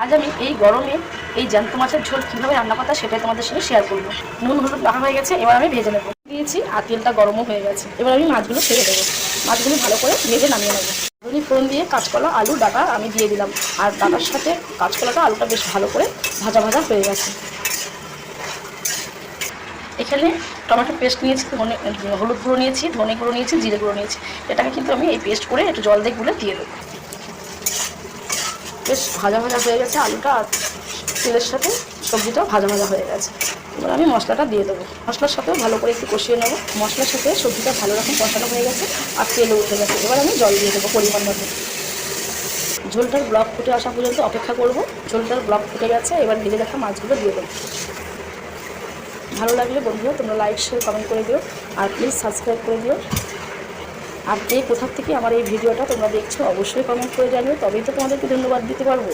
আজ আমি এই গরমে এই জ্যান্ত মাছের ঝোল কীভাবে রান্না করতে হয় সেটাই তোমাদের সঙ্গে শেয়ার করবো। নুন হলুদ মাখা হয়ে গেছে, এবার আমি ভেজে নেবো। দিয়েছি আর তেলটা গরমও হয়ে গেছে, এবার আমি মাছগুলো ছেড়ে দেবো। মাছগুলো ভালো করে ভেজে নামিয়ে নেবো। ধনে ফোড়ন দিয়ে কাঁচকলা আলু ডাঁটা আমি দিয়ে দিলাম, আর ডাঁটার সাথে কাঁচকলাটা আলুটা বেশ ভালো করে ভাজা ভাজা হয়ে গেছে। এখানে টমেটো পেস্ট নিয়েছি, হলুদ গুঁড়ো নিয়েছি, ধনে গুঁড়ো নিয়েছি, জিরে গুঁড়ো নিয়েছি। এটাকে কিন্তু আমি এই পেস্ট করে একটু জল দিয়ে গুলে দিয়ে দেবো। বেশ ভাজা ভাজা হয়ে গেছে আলুটা, আর তেলের সাথে সবজিটাও ভাজা ভাজা হয়ে গেছে। এবার আমি মশলাটা দিয়ে দেবো। মশলার সাথেও ভালো করে একটু কষিয়ে নেবো। মশলার সাথে সবজিটা ভালো রকম কষানো হয়ে গেছে আর তেলও উঠে গেছে। এবার আমি জল দিয়ে দেবো পরিমাণ মতো। ঝোলটার ব্লক ফুটে আসা পর্যন্ত অপেক্ষা করব। ঝোলটার ব্লক ফুটে গেছে, এবার ভেজে রাখা মাছগুলো দিয়ে দেবো। ভালো লাগলে বন্ধুরা তোমরা লাইক শেয়ার কমেন্ট করে দিও, আর প্লিজ সাবস্ক্রাইব করে দিও। আর কে কোথা থেকে আমার এই ভিডিওটা তোমরা দেখছো অবশ্যই কমেন্ট করে জানিও, তবেই তো তোমাদেরকে ধন্যবাদ দিতে পারবো।